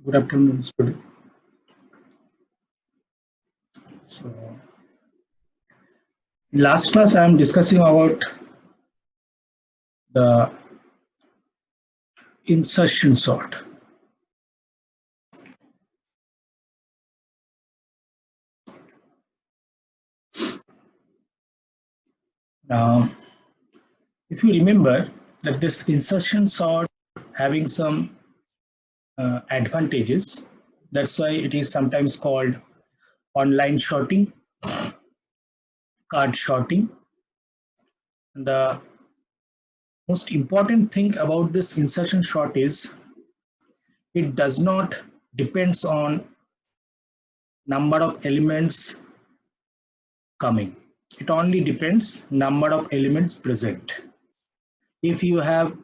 Good afternoon, student. So, in last class, I am discussing about the insertion sort. Now, if you remember that this insertion sort having some advantages, that's why it is sometimes called online sorting, card sorting. The most important thing about this insertion sort is it does not depends on number of elements coming. It only depends number of elements present. If you have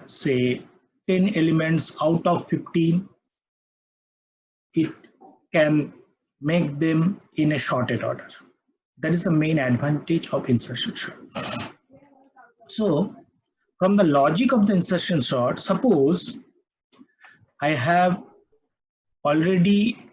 say 10 elements out of 15, it can make them in a sorted order. That is the main advantage of insertion sort. So from the logic of the insertion sort, suppose I have already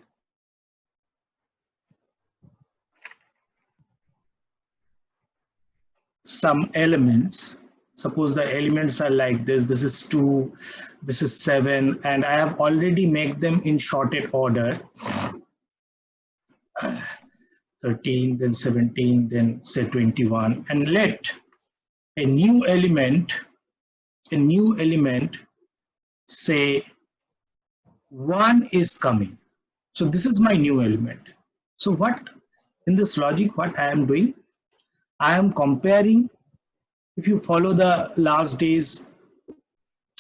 some elements. Suppose the elements are like this is 2, this is 7, and I have already made them in sorted order. 13, then 17, then say 21, and let a new element say 1 is coming. So this is my new element. So what in this logic, what I am doing, I am comparing. If you follow the last day's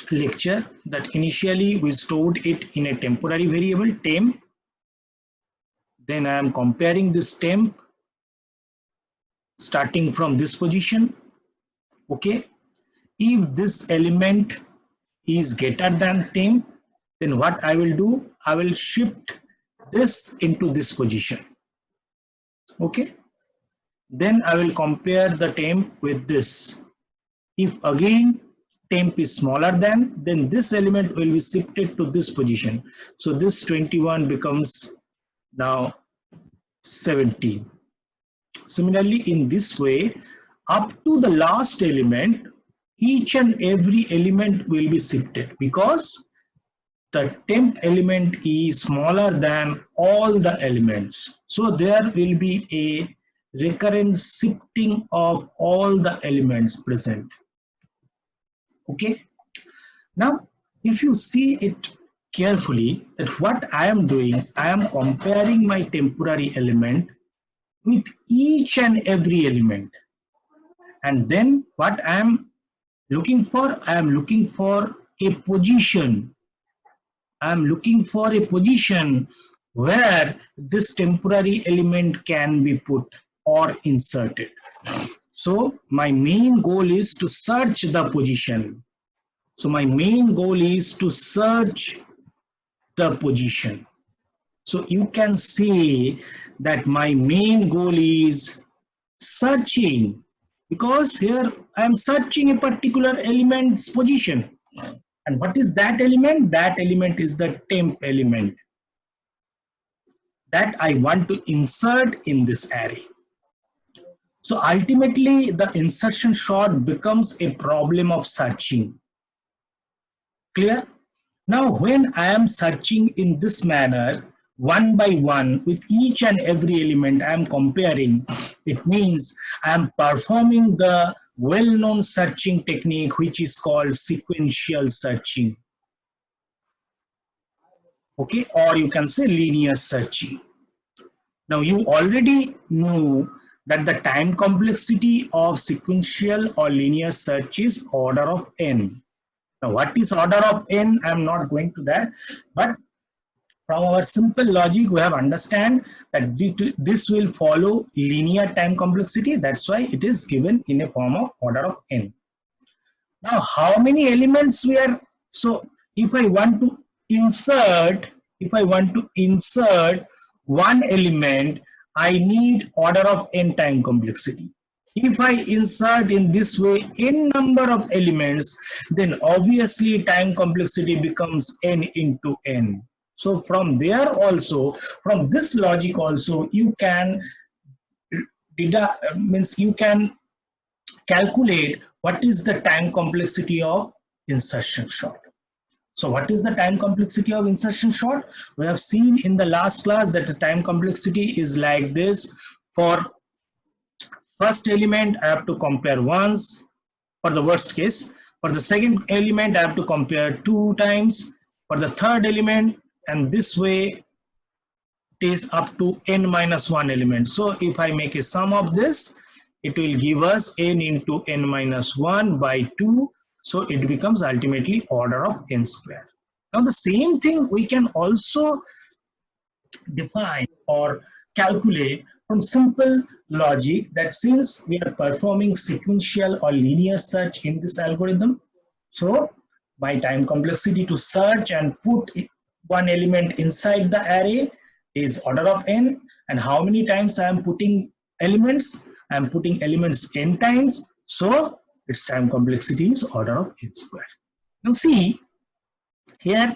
lecture, that initially we stored it in a temporary variable temp, then I am comparing this temp starting from this position. Okay, if this element is greater than temp, then what I will do, I will shift this into this position. Okay, then I will compare the temp with this. If again temp is smaller than, then this element will be shifted to this position. So this 21 becomes now 17. Similarly, in this way, up to the last element, each and every element will be shifted because the temp element is smaller than all the elements. So there will be a recurrent shifting of all the elements present. Okay. Now, if you see it carefully, that what I am doing, I am comparing my temporary element with each and every element. And then what I am looking for, I am looking for a position. I am looking for a position where this temporary element can be put or inserted. So my main goal is to search the position. So my main goal is to search the position. So you can say that my main goal is searching, because here I am searching a particular element's position. And what is that element? That element is the temp element that I want to insert in this array. So ultimately, the insertion sort becomes a problem of searching. Clear? Now, when I am searching in this manner, one by one, with each and every element I am comparing, it means I am performing the well-known searching technique, which is called sequential searching. Okay, or you can say linear searching. Now, you already know that the time complexity of sequential or linear search is order of n. Now, what is order of n? I am not going to that, but from our simple logic, we have understand that this will follow linear time complexity. That's why it is given in a form of order of n. Now, how many elements we are? So, if I want to insert one element, I need order of n time complexity. If I insert in this way n number of elements, then obviously time complexity becomes n into n. So from there also, from this logic also, you can means you can calculate what is the time complexity of insertion sort. So what is the time complexity of insertion sort? We have seen in the last class that the time complexity is like this. For first element, I have to compare once for the worst case. For the second element, I have to compare 2 times. For the third element, and this way it is up to n minus 1 element. So if I make a sum of this, it will give us n into n minus 1 by 2. So it becomes ultimately order of n square. Now the same thing we can also define or calculate from simple logic, that since we are performing sequential or linear search in this algorithm, so my time complexity to search and put one element inside the array is order of n, and how many times I am putting elements? I am putting elements n times, so its time complexity is order of n square. Now see here,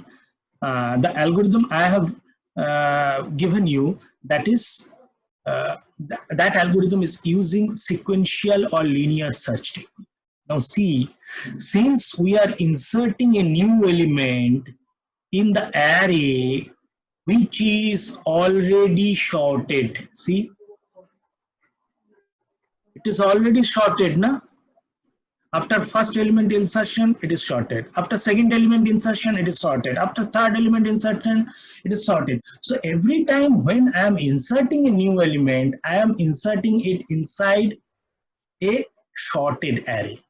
the algorithm I have given you, that is that algorithm is using sequential or linear search technique. Now see, since we are inserting a new element in the array which is already sorted, see, it is already sorted, na? After first element insertion, it is sorted. After second element insertion, it is sorted. After third element insertion, it is sorted. So every time when I am inserting a new element, I am inserting it inside a sorted array.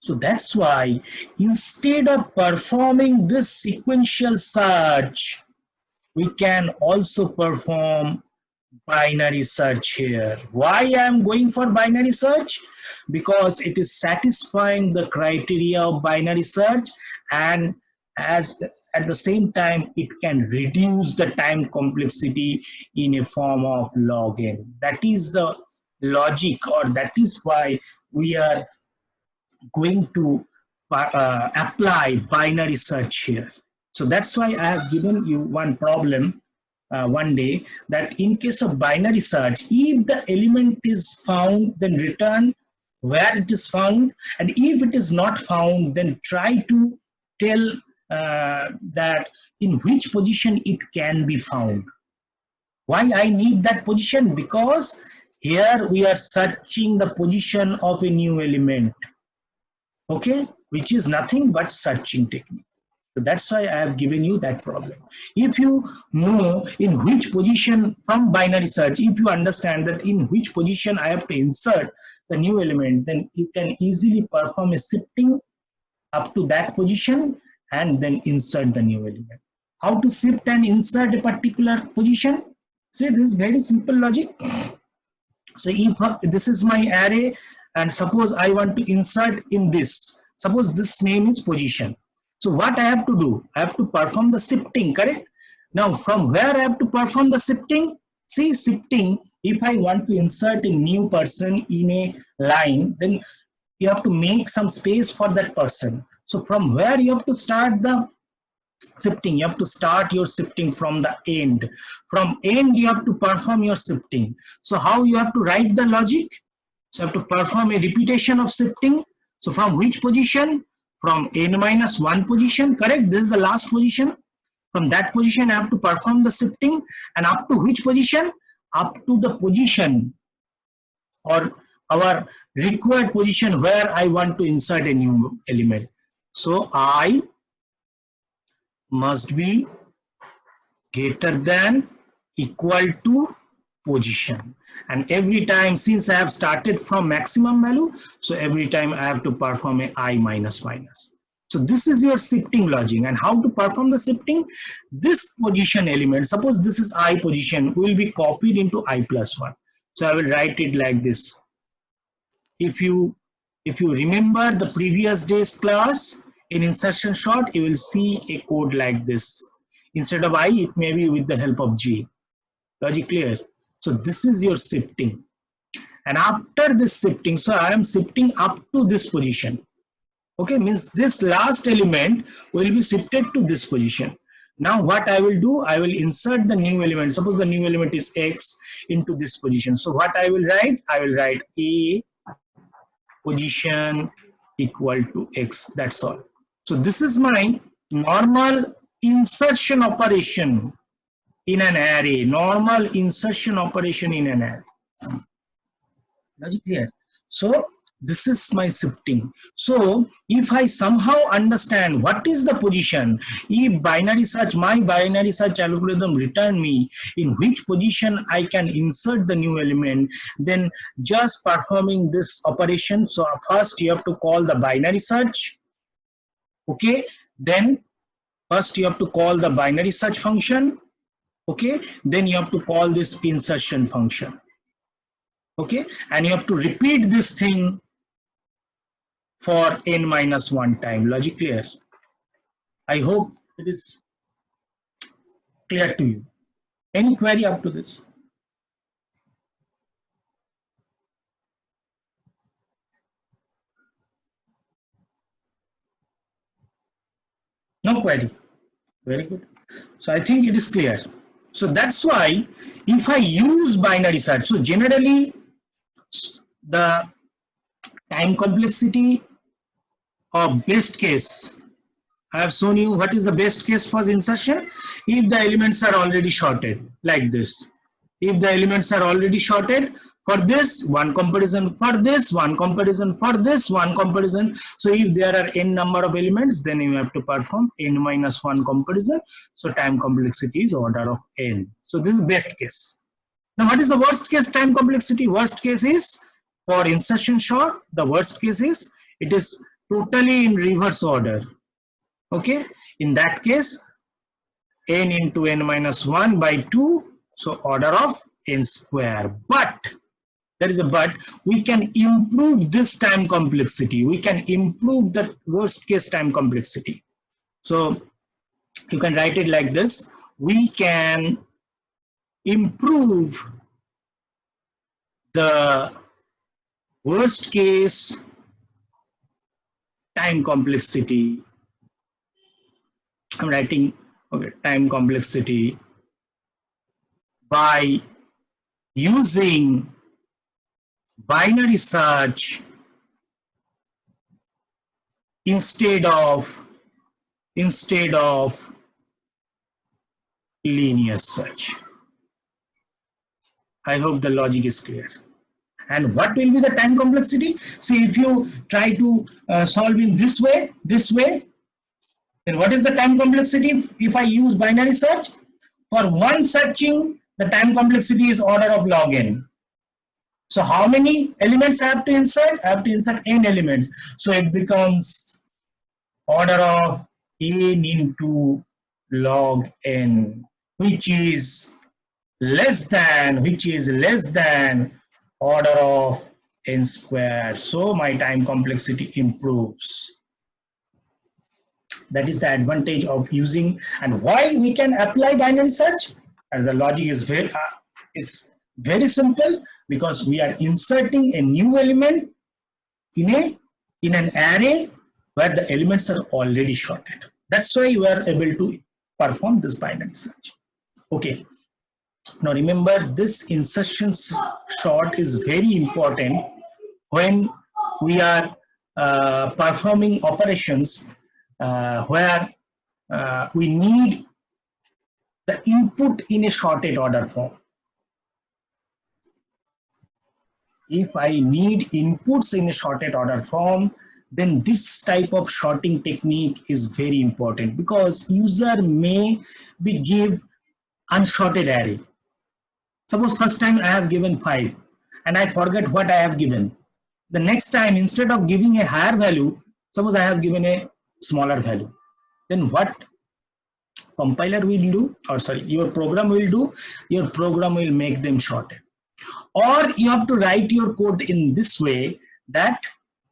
So that's why instead of performing this sequential search, we can also perform binary search here. Why I am going for binary search? Because it is satisfying the criteria of binary search, and as at the same time it can reduce the time complexity in a form of log n. That is the logic, or that is why we are going to apply binary search here. So that's why I have given you one problem one day, that in case of binary search, if the element is found, then return where it is found, and if it is not found, then try to tell that in which position it can be found. Why I need that position? Because here we are searching the position of a new element, okay, which is nothing but searching technique. So that's why I have given you that problem. If you know in which position from binary search, if you understand that in which position I have to insert the new element, then you can easily perform a shifting up to that position and then insert the new element. How to shift and insert a particular position? See, this is very simple logic. So if this is my array, and suppose I want to insert in this, suppose this name is position. So what I have to do? I have to perform the shifting, correct? Now from where I have to perform the shifting? See, shifting, if I want to insert a new person in a line, then you have to make some space for that person. So from where you have to start the shifting? You have to start your shifting from the end. From end you have to perform your shifting. So how you have to write the logic? So you have to perform a repetition of shifting. So from which position? From n minus 1 position, correct? This is the last position. From that position I have to perform the shifting, and up to which position? Up to the position or our required position where I want to insert a new element. So I must be greater than equal to position, and every time, since I have started from maximum value, so every time I have to perform a I minus minus. So this is your shifting logic. And how to perform the shifting? This position element, suppose this is I position, will be copied into I plus 1. So I will write it like this. If you remember the previous day's class in insertion sort, you will see a code like this. Instead of I, it may be with the help of G. Logic clear? So this is your shifting. And after this shifting, so I am shifting up to this position. Okay, means this last element will be shifted to this position. Now what I will do, I will insert the new element. Suppose the new element is X into this position. So what I will write A position equal to X. That's all. So this is my normal insertion operation in an array. Normal insertion operation in an array. Logic clear? So this is my shifting. So if I somehow understand what is the position, if binary search, my binary search algorithm return me in which position I can insert the new element, then just performing this operation. So first you have to call the binary search. Okay, then first you have to call the binary search function. Okay, then you have to call this insertion function. Okay, and you have to repeat this thing for n-1 time. Logic clear? I hope it is clear to you. Any query up to this? No query. Very good. So I think it is clear. So that's why if I use binary search, so generally the time complexity of best case, I have shown you what is the best case for insertion. If the elements are already sorted like this, if the elements are already sorted, for this one comparison, for this one comparison, for this one comparison. So if there are n number of elements, then you have to perform n-1 comparison. So time complexity is order of n. So this is best case. Now what is the worst case time complexity? Worst case is for insertion sort. The worst case is it is totally in reverse order. Okay, in that case n into n-1 by 2, so order of n square. But there is a but, we can improve this time complexity. We can improve the worst case time complexity. So you can write it like this: we can improve the worst case time complexity. I'm writing, okay, time complexity by using binary search instead of linear search. I hope the logic is clear. And what will be the time complexity? See, if you try to solve in this way, then what is the time complexity if I use binary search? For one searching, the time complexity is order of log n. So how many elements I have to insert? I have to insert n elements. So it becomes order of n into log n, which is less than order of n square. So my time complexity improves. That is the advantage of using, and why we can apply binary search. And the logic is very simple, because we are inserting a new element in an array where the elements are already sorted. That's why you are able to perform this binary search. Okay. Now remember, this insertion sort is very important when we are performing operations where we need the input in a sorted order form. If I need inputs in a sorted order form, then this type of sorting technique is very important, because user may be give unsorted array. Suppose first time I have given 5 and I forget what I have given. The next time, instead of giving a higher value, suppose I have given a smaller value. Then what compiler will do, or sorry, your program will do, your program will make them sorted. Or you have to write your code in this way that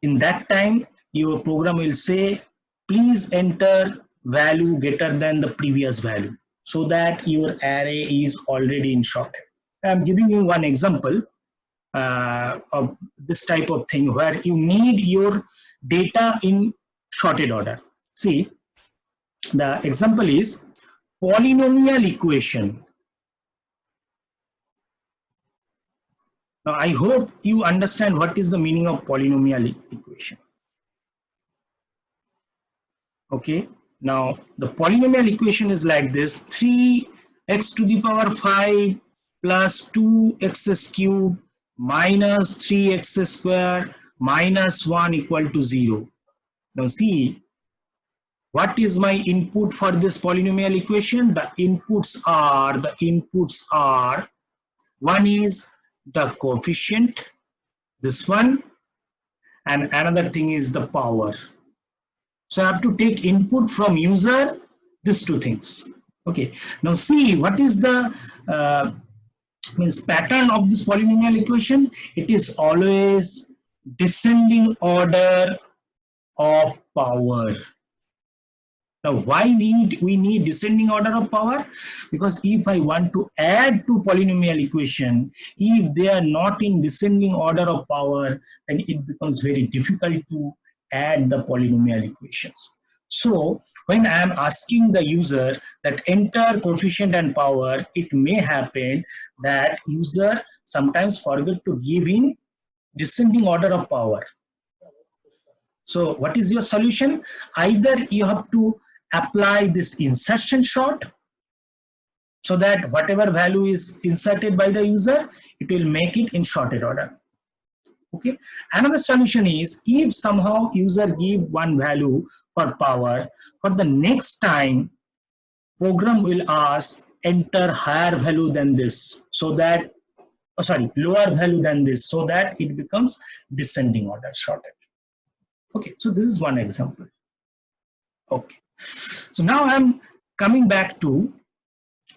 in that time your program will say, please enter value greater than the previous value. so that your array is already in sorted. I'm giving you one example of this type of thing where you need your data in sorted order. See, the example is polynomial equation. Now, I hope you understand what is the meaning of polynomial equation. Okay, now the polynomial equation is like this: 3x to the power 5 plus 2x cubed minus 3x square minus 1 equal to 0. Now see, what is my input for this polynomial equation? The inputs are, one is the coefficient, this one, and another thing is the power. So I have to take input from user, these two things. Okay, now see what is the pattern of this polynomial equation. It is always descending order of power. Now why we need descending order of power? Because if I want to add two polynomial equation, if they are not in descending order of power, then it becomes very difficult to add the polynomial equations. So when I am asking the user that enter coefficient and power, it may happen that user sometimes forget to give in descending order of power. So what is your solution? Either you have to apply this insertion sort so that whatever value is inserted by the user, it will make it in sorted order. Okay. Another solution is if somehow user give one value for power, for the next time program will ask enter higher value than this, so that lower value than this, so that it becomes descending order sorted. Okay, so this is one example. Okay, so now I'm coming back to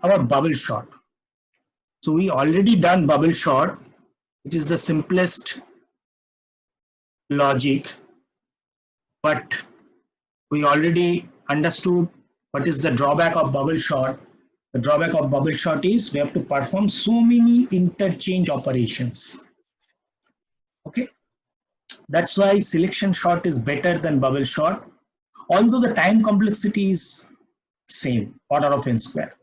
our bubble sort. So we already done bubble sort, which is the simplest logic, but we already understood what is the drawback of bubble sort. The drawback of bubble sort is we have to perform so many interchange operations. Okay, that's why selection sort is better than bubble sort, although the time complexity is same, order of n square.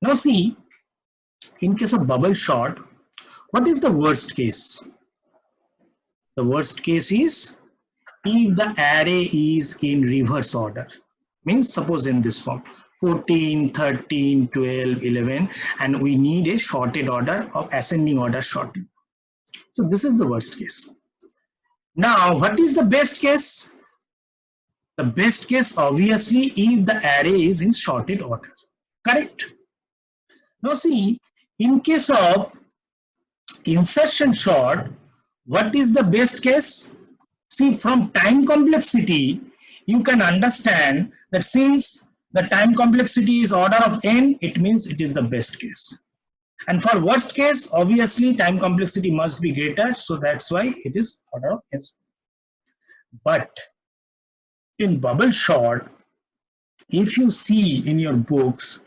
Now see, in case of bubble sort, what is the worst case? The worst case is if the array is in reverse order. Means suppose in this form 14, 13, 12, 11, and we need a sorted order of ascending order sorting. So this is the worst case. Now what is the best case? The best case obviously if the array is in sorted order. Correct? Now see, in case of insertion sort, what is the best case? See, from time complexity, you can understand that since the time complexity is order of n, it means it is the best case. And for worst case, obviously time complexity must be greater, so that's why it is order of n. But in bubble sort, if you see in your books,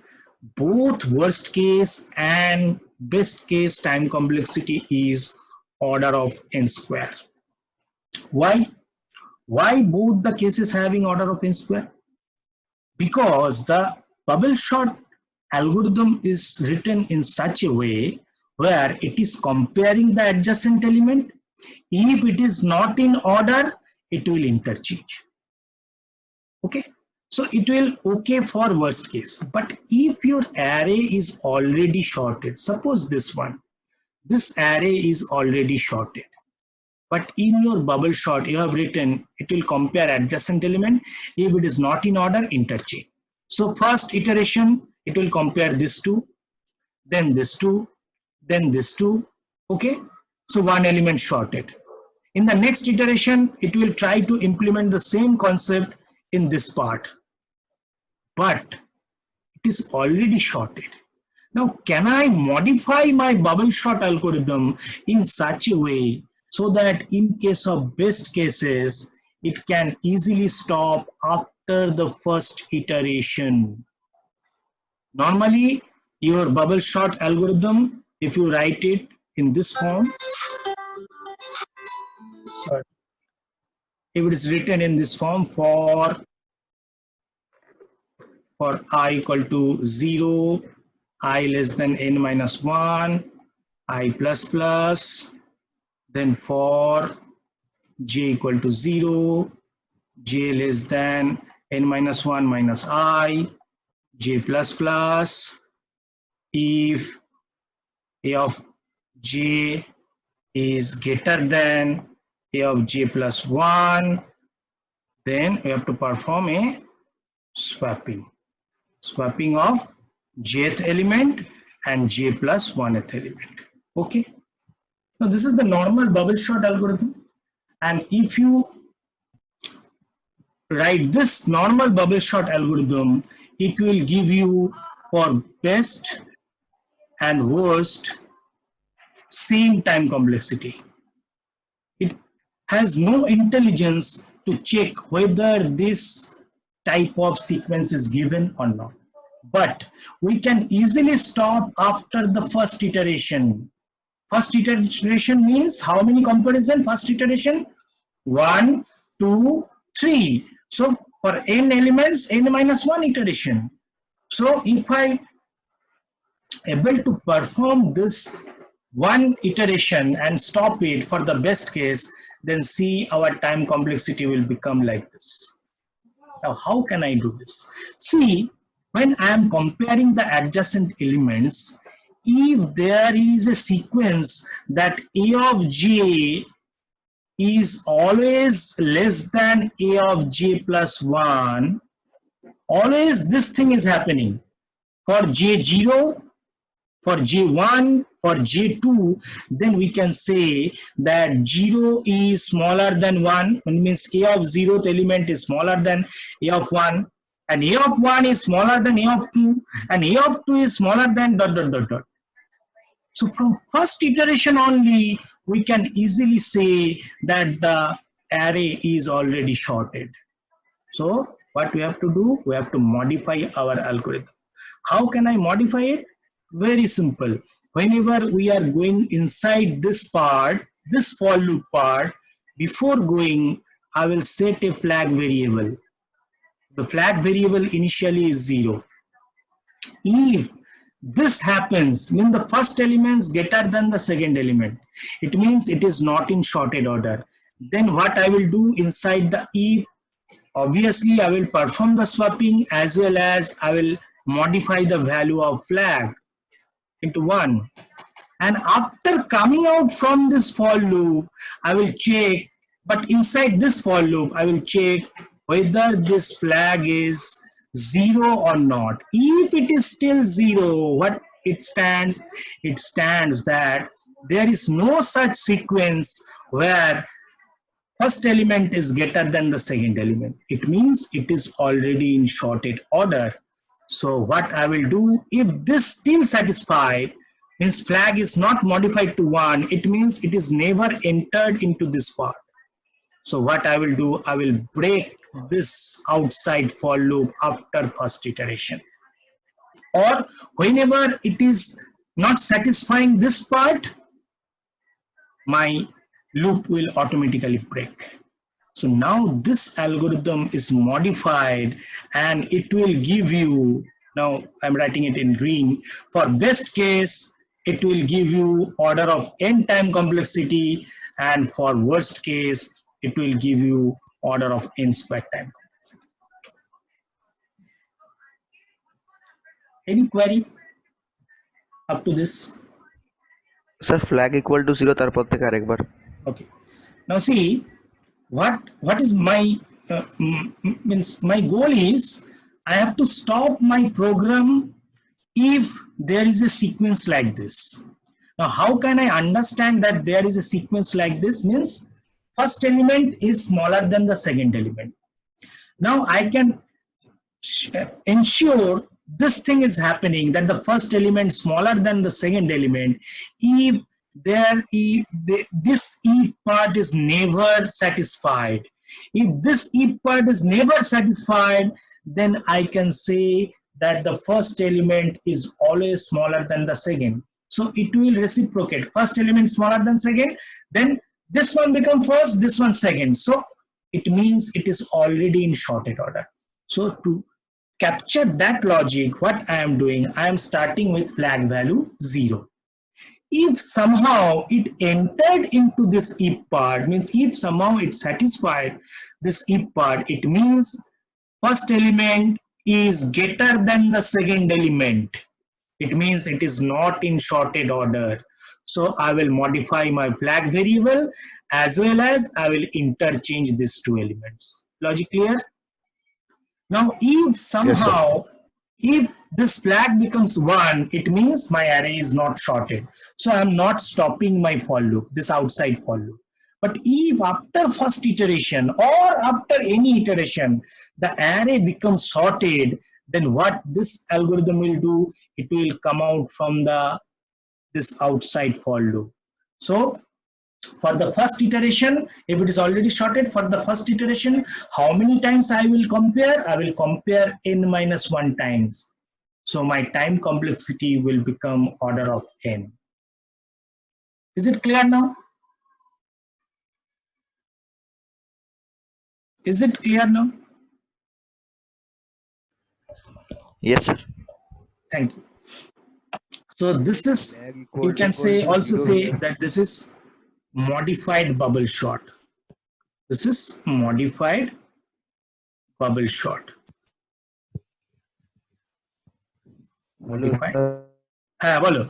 both worst case and best case time complexity is order of n square. Why? Why both the cases having order of n square? Because the bubble sort algorithm is written in such a way where it is comparing the adjacent element. If it is not in order, it will interchange. Okay, so it will okay for worst case. But if your array is already sorted, suppose this one, this array is already sorted, but in your bubble sort you have written it will compare adjacent element. If it is not in order, interchange. So first iteration it will compare this two, then this two, then this two. Okay, so one element sorted. In the next iteration it will try to implement the same concept in this part, but it is already sorted. Now can I modify my bubble sort algorithm in such a way so that in case of best cases, it can easily stop after the first iteration? Normally, your bubble sort algorithm, if you write it in this form, sorry, if it is written in this form for I equal to 0, I less than n minus 1, I plus plus, then for j equal to 0, j less than n minus 1 minus I, j plus plus, if a of j is greater than a of j plus 1, then we have to perform a swapping of jth element and j plus 1th element. Okay. Now this is the normal bubble sort algorithm, and if you write this normal bubble sort algorithm, it will give you for best and worst same time complexity. It has no intelligence to check whether this type of sequence is given or not. But we can easily stop after the first iteration. First iteration means how many comparison? First iteration 1, 2, 3. So for n elements, n minus 1 iteration. So if I able to perform this one iteration and stop it for the best case, then see our time complexity will become like this. Now, how can I do this? See, when I am comparing the adjacent elements, if there is a sequence that A of j is always less than A of j plus 1, always this thing is happening. For j0, for j1, for j2, then we can say that 0 is smaller than 1, means A of 0th element is smaller than A of 1, and A of 1 is smaller than A of 2, and A of 2 is smaller than dot dot dot dot. So from first iteration only, we can easily say that the array is already sorted. So what we have to do? We have to modify our algorithm. How can I modify it? Very simple. Whenever we are going inside this part, this for loop part, before going, I will set a flag variable. The flag variable initially is 0. If this happens, means the first element is greater than the second element, it means it is not in sorted order. Then what I will do inside the if, obviously I will perform the swapping as well as I will modify the value of flag into 1. And after coming out from this for loop, I will check, but inside this for loop, I will check whether this flag is 0 or not. If it is still 0, what it stands? It stands that there is no such sequence where first element is greater than the second element. It means it is already in sorted order. So what I will do, if this still satisfied, means flag is not modified to 1, it means it is never entered into this part. So what I will do, I will break this outside for loop after first iteration. Or whenever it is not satisfying this part, my loop will automatically break. So now this algorithm is modified and it will give you, now I'm writing it in green, for best case, it will give you order of n time complexity, and for worst case, it will give you order of n squared time complexity. Any query up to this? Sir, flag equal to 0 তারপর থেকে আরেকবার. Okay. Now see, what is my means my goal is I have to stop my program if there is a sequence like this. Now how can I understand that there is a sequence like this? Means first element is smaller than the second element. Now I can ensure this thing is happening, that the first element smaller than the second element, if this if part is never satisfied. If this if part is never satisfied, then I can say that the first element is always smaller than the second. So it will reciprocate. First element smaller than second, then this one become first, this one second. So it means it is already in sorted order. So to capture that logic, what I am doing, I am starting with flag value 0. If somehow it entered into this if part, means if somehow it satisfied this if part, it means first element is greater than the second element. It means it is not in sorted order. So I will modify my flag variable as well as I will interchange these two elements. Logic clear? Now if somehow, if this flag becomes 1, it means my array is not sorted. So I am not stopping my for loop, this outside for loop. But if after first iteration or after any iteration, the array becomes sorted, then what this algorithm will do, it will come out from this outside for loop. So for the first iteration, if it is already sorted, for the first iteration, how many times I will compare? I will compare n-1 times. So my time complexity will become order of n. Is it clear now? Is it clear now? Yes, sir. Thank you. So this is, you can say, also say that this is modified bubble sort. This is modified bubble sort. Modified. হ্যাঁ বলো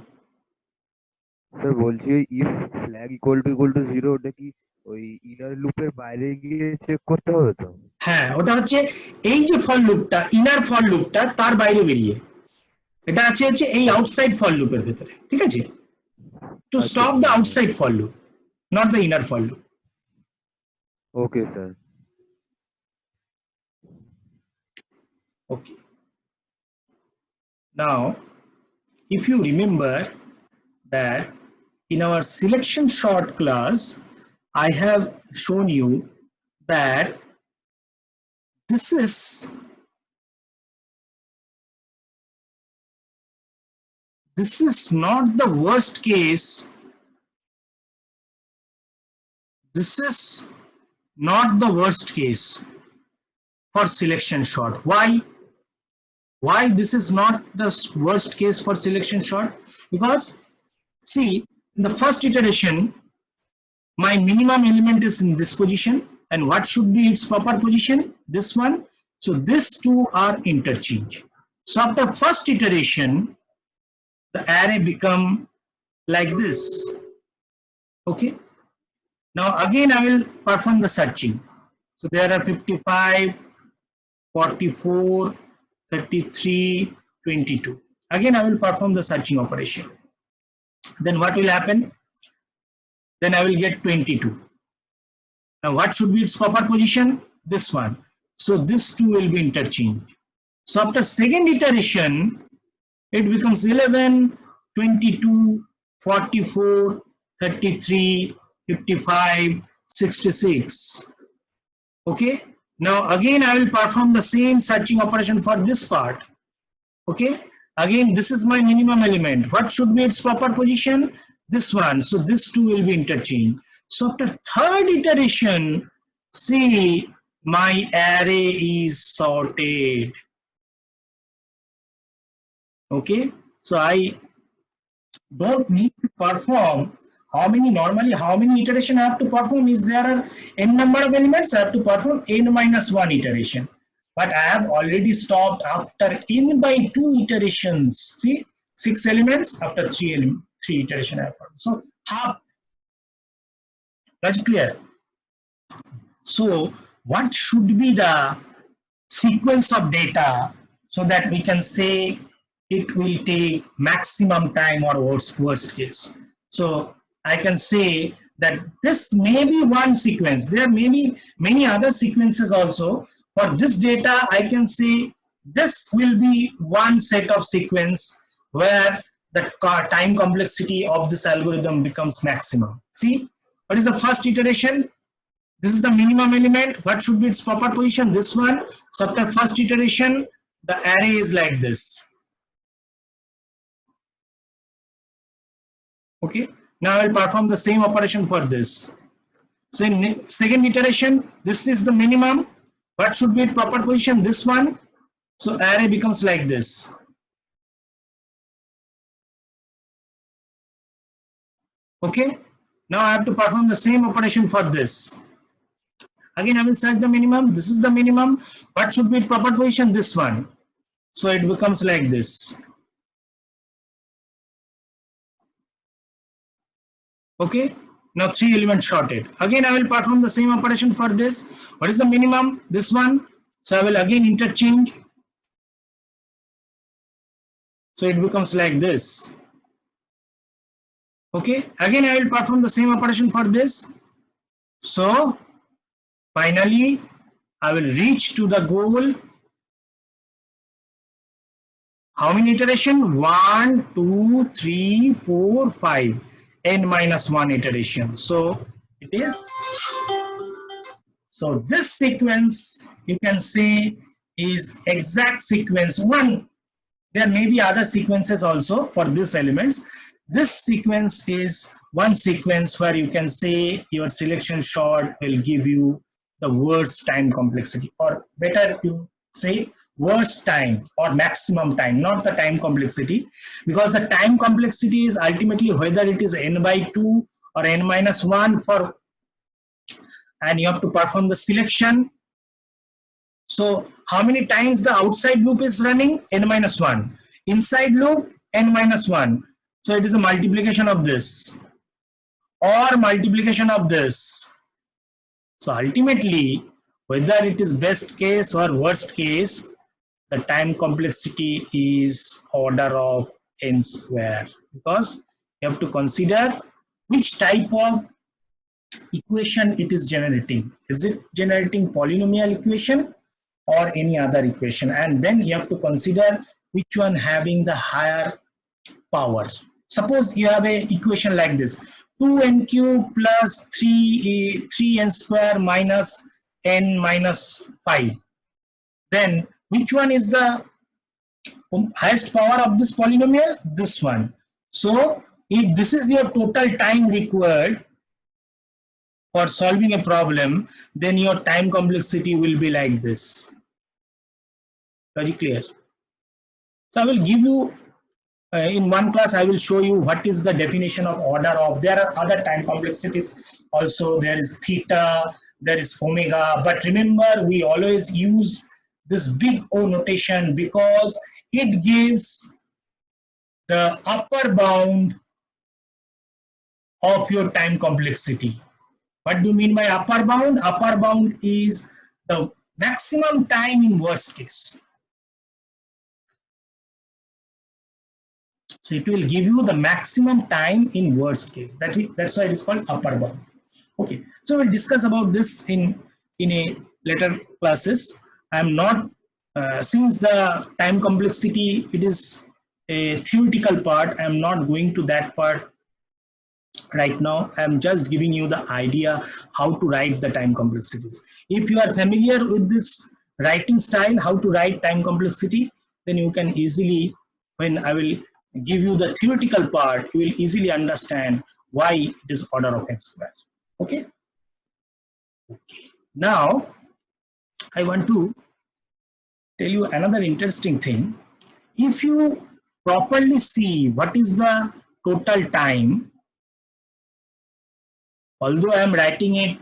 sir বলছি if flag equal to 0 ওটা কি ওই inner লুপের বাইরে গিয়ে check করতে হবে তো? হ্যাঁ, ওটা হচ্ছে এই যে ফর লুপটা, ইনার ফর লুপটা তার বাইরে বেরিয়ে, এটা আছে হচ্ছে এই আউটসাইড ফর লুপের ভেতরে, ঠিক আছে? To stop the outside for loop, not the inner for loop. Okay sir. Okay. Now, if you remember that in our selection sort class, I have shown you that this is not the worst case. This is not the worst case for selection sort. Why this is not the worst case for selection sort? Because see, in the first iteration, my minimum element is in this position, and what should be its proper position? This one. So these two are interchange. So after first iteration, the array become like this. Okay. Now again I will perform the searching. So there are 55, 44, 33, 22. Again I will perform the searching operation. Then what will happen? Then I will get 22. Now what should be its proper position? This one. So this two will be interchanged. So after second iteration, it becomes 11, 22, 44, 33, 55, 66. Okay. Now again I will perform the same searching operation for this part. Okay. Again this is my minimum element. What should be its proper position? This one. So this two will be interchanged. So after third iteration, see, my array is sorted. Okay. So I don't need to perform normally how many iteration I have to perform is there are n number of elements, I have to perform n-1 iteration. But I have already stopped after n by 2 iterations. See, 6 elements after 3 iteration I have performed. So half. That's clear. So what should be the sequence of data so that we can say it will take maximum time or worst case? So I can say that this may be one sequence. There may be many other sequences also. For this data, I can say this will be one set of sequence where the time complexity of this algorithm becomes maximum. See, what is the first iteration? This is the minimum element. What should be its proper position? This one. So after first iteration, the array is like this. Okay, now I will perform the same operation for this. So in second iteration, this is the minimum. What should be proper position? This one. So array becomes like this. Okay, now I have to perform the same operation for this. Again, I will search the minimum. This is the minimum. What should be proper position? This one. So it becomes like this. Okay, now 3 elements sorted. Again, I will perform the same operation for this. What is the minimum? This one. So I will again interchange. So it becomes like this. Okay, again I will perform the same operation for this. So finally I will reach to the goal. How many iteration? 1, 2, 3, 4, 5. N minus 1 iteration. So it is. So this sequence you can say is exact sequence 1. There may be other sequences also for these elements. This sequence is one sequence where you can say your selection sort will give you the worst time complexity, or better you say worst time or maximum time, not the time complexity, because the time complexity is ultimately whether it is n by 2 or n minus 1 for, and you have to perform the selection. So how many times the outside loop is running? N minus 1. Inside loop, n minus 1. So it is a multiplication of this or multiplication of this. So ultimately, whether it is best case or worst case, the time complexity is order of n square, because you have to consider which type of equation it is generating. Is it generating polynomial equation or any other equation? And then you have to consider which one having the higher power. Suppose you have a equation like this: 2n cube plus 3n square minus n minus 5. Then which one is the highest power of this polynomial? This one. So if this is your total time required for solving a problem, then your time complexity will be like this. Very clear? So I will give you in one class, I will show you what is the definition of order of. There are other time complexities also. There is theta, there is omega, but remember we always use this big O notation because it gives the upper bound of your time complexity. What do you mean by upper bound? Upper bound is the maximum time in worst case. So it will give you the maximum time in worst case. That's why it is called upper bound. Okay, so we'll discuss about this in a later classes. I am not since the time complexity it is a theoretical part. I am not going to that part right now. I am just giving you the idea how to write the time complexities. If you are familiar with this writing style, how to write time complexity, then you can easily, when I will give you the theoretical part, you will easily understand why it is order of n square. Okay. Okay. Now I want to tell you another interesting thing. If you properly see what is the total time, although I am writing it,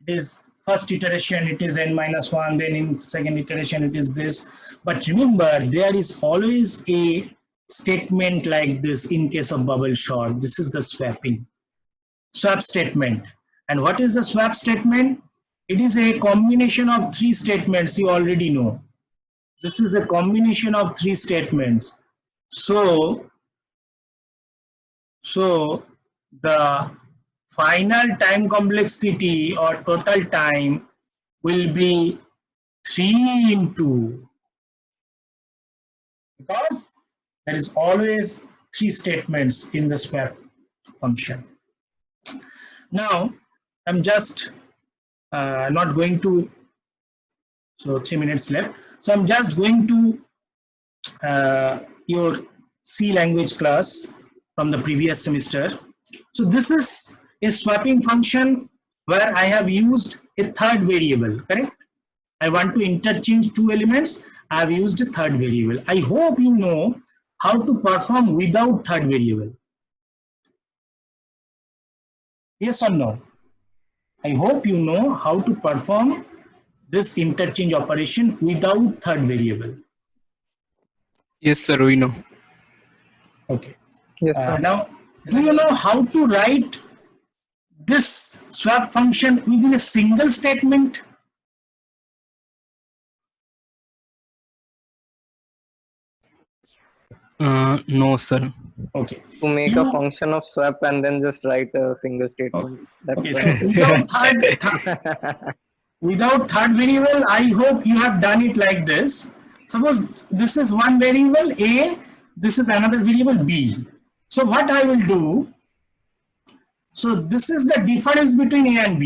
it is first iteration, it is n minus 1, then in second iteration it is this. But remember, there is always a statement like this in case of bubble sort. This is the swapping. Swap statement. And what is the swap statement? It is a combination of 3 statements, you already know. This is a combination of 3 statements. So the final time complexity or total time will be 3 into, because there is always 3 statements in the swap function. Now I'm just not going to, so 3 minutes left. So I'm just going to your C language class from the previous semester. So this is a swapping function where I have used a third variable, correct? I want to interchange two elements. I have used a third variable. I hope you know how to perform without third variable. Yes or no? I hope you know how to perform this interchange operation without third variable. Yes, sir, we know. Okay. Yes, sir. Now, do you know how to write this swap function within a single statement? No, sir. Okay. To make a You- function of swap and then just write a single statement. That's Okay. why. So without third variable, I hope you have done it like this. Suppose this is one variable A, this is another variable B. So what I will do, so this is the difference between A and B.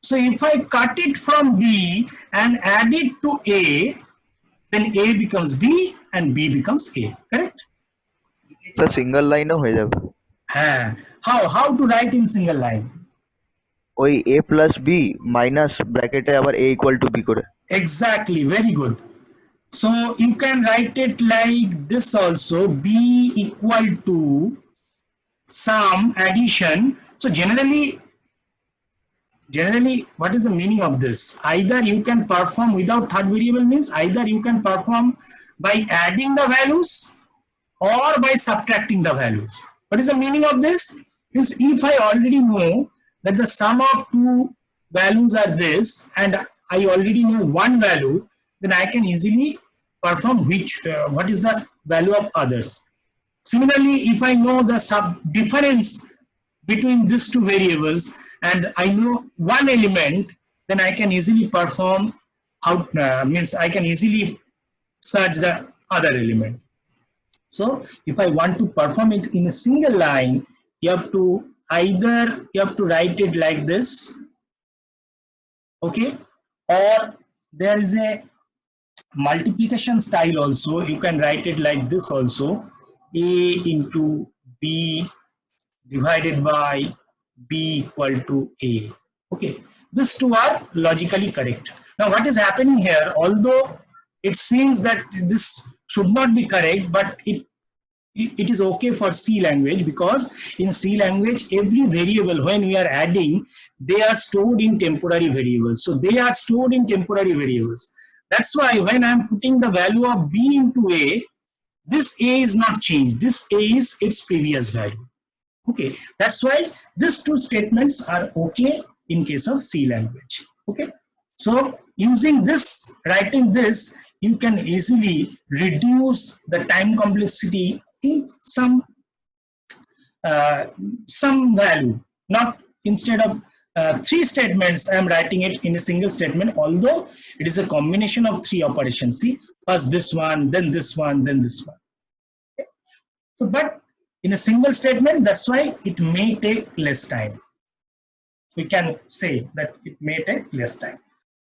So if I cut it from B and add it to A, then A becomes B and B becomes A, correct? Sir single লাইনও হয়ে যাবে How to write in single line? ওই a plus B minus ব্র্যাকেটে আবার a equal to B করে Exactly, very good. So you can write it like this also, B equal to some addition. So generally, what is the meaning of this? Either you can perform without third variable, means either you can perform by adding the values or by subtracting the values. What is the meaning of this? Is if I already know that the sum of two values are this and I already know one value, then I can easily perform what is the value of others. Similarly, if I know the difference between these two variables and I know one element, then I can easily perform means I can easily search the other element. So if I want to perform it in a single line, you have to write it like this, okay, or there is a multiplication style also. You can write it like this also, A into B divided by B equal to A. Okay, these two are logically correct. Now what is happening here, although it seems that this should not be correct, but it is okay for C language, because in C language every variable when we are adding, they are stored in temporary variables. So they are stored in temporary variables. That's why when I'm putting the value of B into A, this A is not changed. This A is its previous value. Okay, that's why these two statements are okay in case of C language. Okay, so using this, writing this, you can easily reduce the time complexity in some value. Not instead of three statements, I am writing it in a single statement, although it is a combination of three operations. See, first this one, then this one, then this one. Okay. So, but in a single statement, that's why it may take less time. We can say that it may take less time.